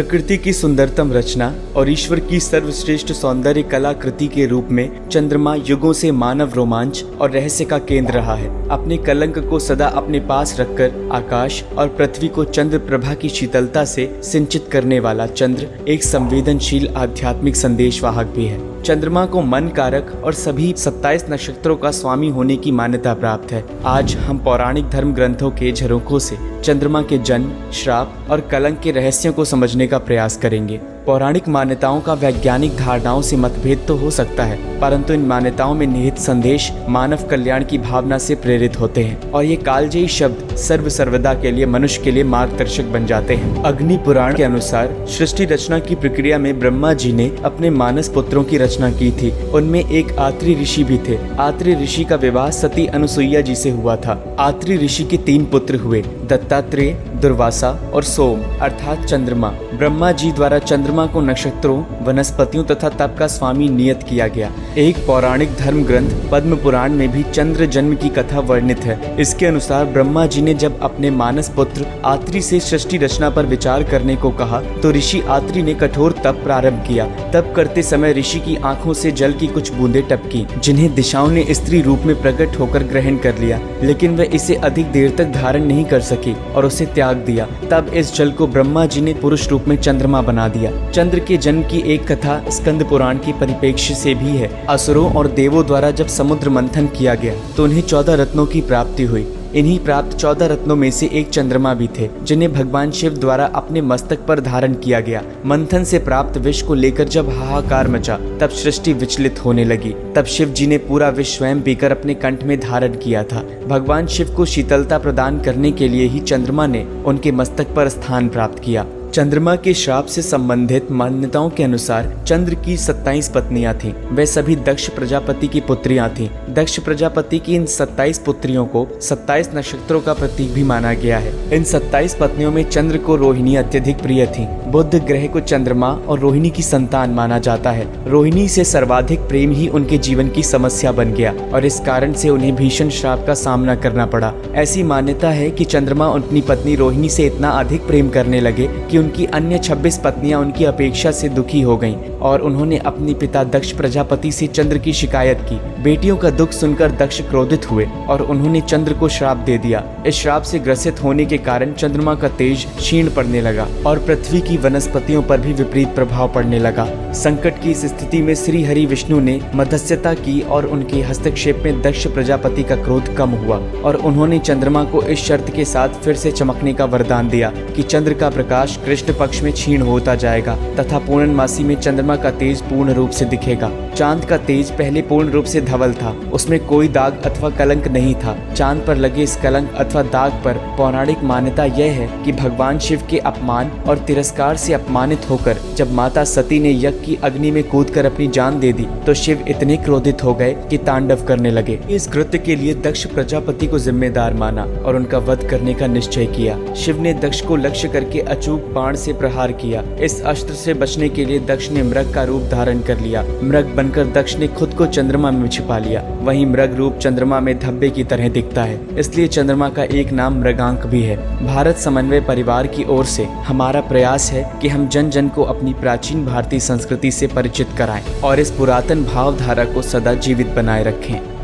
प्रकृति की सुंदरतम रचना और ईश्वर की सर्वश्रेष्ठ सौंदर्य कलाकृति के रूप में चंद्रमा युगों से मानव रोमांच और रहस्य का केंद्र रहा है। अपने कलंक को सदा अपने पास रखकर आकाश और पृथ्वी को चंद्र प्रभा की शीतलता से सिंचित करने वाला चंद्र एक संवेदनशील आध्यात्मिक संदेशवाहक भी है। चंद्रमा को मन कारक और सभी 27 नक्षत्रों का स्वामी होने की मान्यता प्राप्त है। आज हम पौराणिक धर्म ग्रंथों के झरोखों से चंद्रमा के जन्म, श्राप और कलंक के रहस्यों को समझने का प्रयास करेंगे। पौराणिक मान्यताओं का वैज्ञानिक धारणाओं से मतभेद तो हो सकता है, परंतु इन मान्यताओं में निहित संदेश मानव कल्याण की भावना से प्रेरित होते हैं और ये कालजयी शब्द सर्वदा के लिए मनुष्य के लिए मार्गदर्शक बन जाते हैं। अग्नि पुराण के अनुसार सृष्टि रचना की प्रक्रिया में ब्रह्मा जी ने अपने मानस पुत्रों की रचना की थी। उनमें एक आत्रि ऋषि भी थे। आत्रि ऋषि का विवाह सती अनुसुईया जी से हुआ था। आत्रि ऋषि के 3 पुत्र हुए, दत्तात्रेय, दुर्वासा और सोम अर्थात चंद्रमा। ब्रह्मा जी द्वारा चंद्रमा को नक्षत्रों, वनस्पतियों तथा तप का स्वामी नियत किया गया। एक पौराणिक धर्म ग्रंथ पद्म पुराण में भी चंद्र जन्म की कथा वर्णित है। इसके अनुसार ब्रह्मा जी ने जब अपने मानस पुत्र आत्रि से सृष्टि रचना पर विचार करने को कहा तो ऋषि आत्रि ने कठोर तप प्रारंभ किया। तप करते समय ऋषि की आंखों से जल की कुछ बूंदें टपकी, जिन्हें दिशाओं ने स्त्री रूप में प्रकट होकर ग्रहण कर लिया, लेकिन वह इसे अधिक देर तक धारण नहीं कर सकी और उसे त्याग दिया। तब इस जल को ब्रह्मा जी ने पुरुष रूप में चंद्रमा बना दिया। चंद्र के जन्म की एक कथा स्कंद पुराण की परिप्रेक्ष्य से भी है। असुरों और देवों द्वारा जब समुद्र मंथन किया गया तो उन्हें 14 रत्नों की प्राप्ति हुई। इन्हीं प्राप्त 14 रत्नों में से एक चंद्रमा भी थे, जिन्हें भगवान शिव द्वारा अपने मस्तक पर धारण किया गया। मंथन से प्राप्त विष को लेकर जब हाहाकार मचा तब सृष्टि विचलित होने लगी। तब शिव जी ने पूरा विष स्वयं पीकर अपने कंठ में धारण किया था। भगवान शिव को शीतलता प्रदान करने के लिए ही चंद्रमा ने उनके मस्तक पर स्थान प्राप्त किया। चंद्रमा के श्राप से संबंधित मान्यताओं के अनुसार चंद्र की 27 पत्नियां थीं। वे सभी दक्ष प्रजापति की पुत्रियां थीं। दक्ष प्रजापति की इन 27 पुत्रियों को 27 नक्षत्रों का प्रतीक भी माना गया है। इन 27 पत्नियों में चंद्र को रोहिणी अत्यधिक प्रिय थी। बुध ग्रह को चंद्रमा और रोहिणी की संतान माना जाता है। रोहिणी से सर्वाधिक प्रेम ही उनके जीवन की समस्या बन गया और इस कारण से उन्हें भीषण श्राप का सामना करना पड़ा। ऐसी मान्यता है कि चंद्रमा अपनी पत्नी रोहिणी से इतना अधिक प्रेम करने लगे कि उनकी अन्य 26 पत्नियां उनकी अपेक्षा से दुखी हो गईं और उन्होंने अपने पिता दक्ष प्रजापति से चंद्र की शिकायत की। बेटियों का दुख सुनकर दक्ष क्रोधित हुए और उन्होंने चंद्र को श्राप दे दिया। इस श्राप से ग्रसित होने के कारण चंद्रमा का तेज क्षीण पड़ने लगा और पृथ्वी की वनस्पतियों पर भी विपरीत प्रभाव पड़ने लगा। संकट की इस स्थिति में श्री हरि विष्णु ने मध्यस्थता की और उनके हस्तक्षेप में दक्ष प्रजापति का क्रोध कम हुआ और उन्होंने चंद्रमा को इस शर्त के साथ फिर से चमकने का वरदान दिया कि चंद्र का प्रकाश कृष्ण पक्ष में क्षीण होता जाएगा तथा पूर्णमासी में चंद्रमा का तेज पूर्ण रूप से दिखेगा। चांद का तेज पहले पूर्ण रूप से धवल था, उसमें कोई दाग अथवा कलंक नहीं था। चांद पर लगे इस कलंक अथवा दाग पर पौराणिक मान्यता यह है कि भगवान शिव के अपमान और तिरस्कार से अपमानित होकर जब माता सती ने यज्ञ की अग्नि में कूदकर अपनी जान दे दी तो शिव इतने क्रोधित हो गए कि तांडव करने लगे। इस कृत्य के लिए दक्ष प्रजापति को जिम्मेदार माना और उनका वध करने का निश्चय किया। शिव ने दक्ष को लक्ष्य करके अचूक बाण से प्रहार किया। इस अस्त्र से बचने के लिए दक्ष ने मृग का रूप धारण कर लिया। मृग बनकर दक्ष ने खुद को चंद्रमा में छिपा लिया। वहीं मृग रूप चंद्रमा में धब्बे की तरह दिखता है, इसलिए चंद्रमा का एक नाम मृगांक भी है। भारत समन्वय परिवार की ओर से हमारा प्रयास है कि हम जन जन को अपनी प्राचीन भारतीय संस्कृति से परिचित कराएं और इस पुरातन भावधारा को सदा जीवित बनाए रखें।